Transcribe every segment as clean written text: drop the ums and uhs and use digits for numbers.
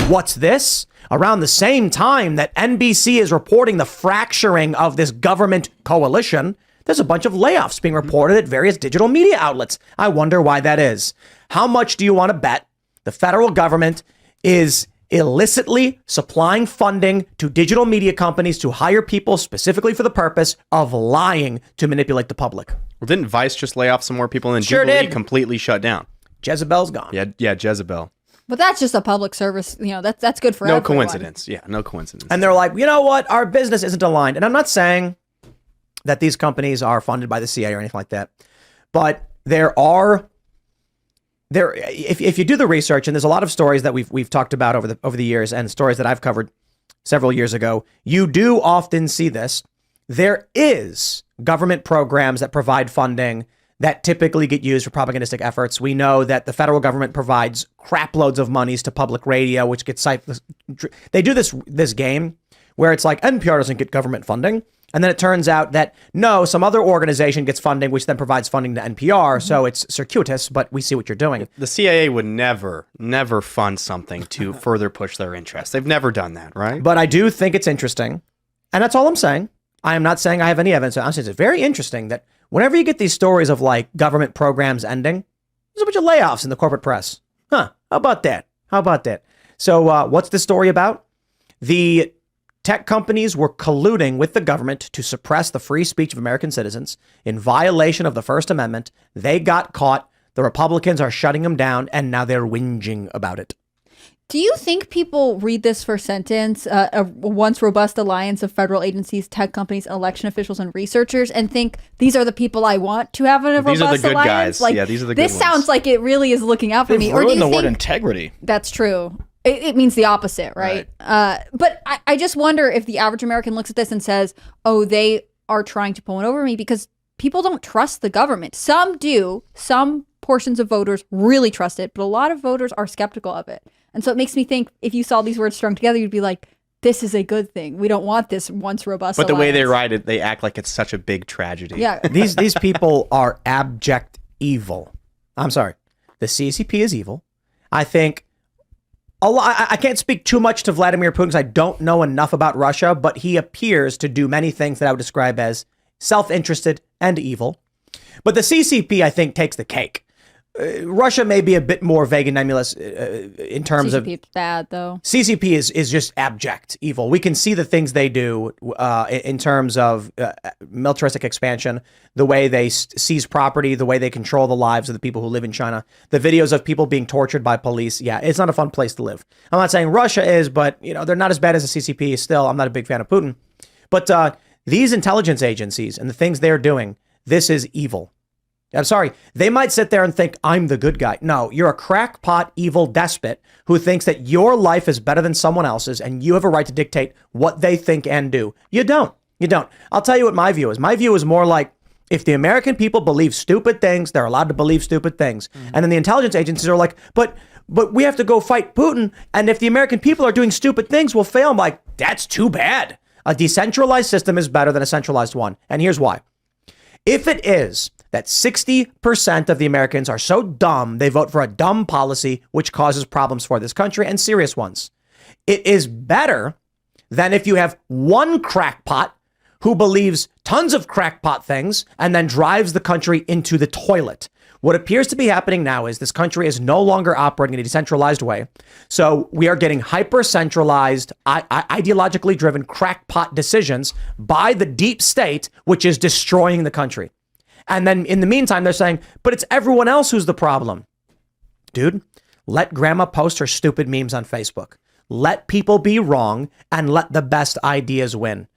What's this? Around the same time that NBC is reporting the fracturing of this government coalition, there's a bunch of layoffs being reported at various digital media outlets. I wonder why that is. How much do you want to bet the federal government is illicitly supplying funding to digital media companies to hire people specifically for the purpose of lying to manipulate the public? Well, didn't Vice just lay off some more people and Sure Jubilee did. completely shut down? Jezebel's gone. Yeah, Jezebel. But that's just a public service. That's good for everyone. No coincidence. Yeah, no coincidence. And they're like, you know what? Our business isn't aligned. And I'm not saying that these companies are funded by the CIA or anything like that. But if you do the research, and there's a lot of stories that we've talked about over the years, and stories that I've covered several years ago, you do often see this. There is government programs that provide funding that typically get used for propagandistic efforts. We know that the federal government provides crap loads of monies to public radio, which gets they do this game where it's like NPR doesn't get government funding. And then it turns out that no, some other organization gets funding, which then provides funding to NPR. So it's circuitous, but we see what you're doing. The CIA would never fund something to further push their interests. They've never done that, right? But I do think it's interesting. And that's all I'm saying. I am not saying I have any evidence. I'm saying it's very interesting that whenever you get these stories of like government programs ending, there's a bunch of layoffs in the corporate press. Huh. How about that? So what's the story about? The tech companies were colluding with the government to suppress the free speech of American citizens in violation of the First Amendment. They got caught. The Republicans are shutting them down, and now they're whinging about it. Do you think people read this first sentence, a once robust alliance of federal agencies, tech companies, election officials, and researchers, and think these are the people I want to have in a robust alliance? These are the good guys. Like, yeah, these are the good ones. This sounds like it really is looking out for me. Or do you think the word integrity? That's true. It means the opposite, right? But I just wonder if the average American looks at this and says, oh, they are trying to pull one over me, because people don't trust the government. Some do. Some portions of voters really trust it, but a lot of voters are skeptical of it. And so it makes me think if you saw these words strung together, you'd be like, this is a good thing. We don't want this once robust But the alliance. way they write it, they act like it's such a big tragedy. Yeah. These people are abject evil. I'm sorry. The CCP is evil. I think I can't speak too much to Vladimir Putin because I don't know enough about Russia, but he appears to do many things that I would describe as self-interested and evil. But the CCP, I think, takes the cake. Russia may be a bit more vague and nebulous in terms of... CCP is bad, though. CCP is just abject evil. We can see the things they do in terms of militaristic expansion, the way they seize property, the way they control the lives of the people who live in China, the videos of people being tortured by police. Yeah, it's not a fun place to live. I'm not saying Russia is, but they're not as bad as the CCP. Still, I'm not a big fan of Putin. But these intelligence agencies and the things they're doing, this is evil. I'm sorry. They might sit there and think I'm the good guy. No, you're a crackpot, evil despot who thinks that your life is better than someone else's and you have a right to dictate what they think and do. You don't. I'll tell you what my view is. My view is more like if the American people believe stupid things, they're allowed to believe stupid things. Mm-hmm. And then the intelligence agencies are like, but we have to go fight Putin. And if the American people are doing stupid things, we'll fail. I'm like, that's too bad. A decentralized system is better than a centralized one. And here's why. If it is that 60% of the Americans are so dumb, they vote for a dumb policy, which causes problems for this country and serious ones. It is better than if you have one crackpot who believes tons of crackpot things and then drives the country into the toilet. What appears to be happening now is this country is no longer operating in a decentralized way. So we are getting hyper-centralized, ideologically driven crackpot decisions by the deep state, which is destroying the country. And then in the meantime, they're saying, but it's everyone else who's the problem. Dude, let grandma post her stupid memes on Facebook. Let people be wrong and let the best ideas win.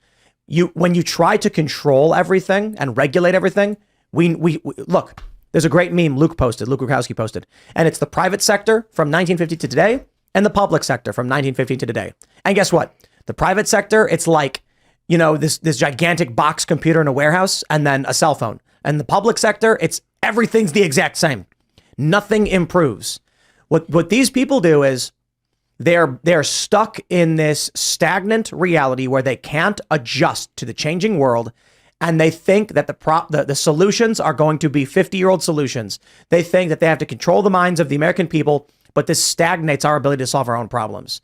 When you try to control everything and regulate everything, we look, there's a great meme Luke Rukowski posted, and it's the private sector from 1950 to today and the public sector from 1950 to today. And guess what? The private sector, it's like, this gigantic box computer in a warehouse and then a cell phone. And the public sector, everything's the exact same. Nothing improves. What these people do is they're stuck in this stagnant reality where they can't adjust to the changing world, and they think that the solutions are going to be 50-year-old solutions. They think that they have to control the minds of the American people, but this stagnates our ability to solve our own problems.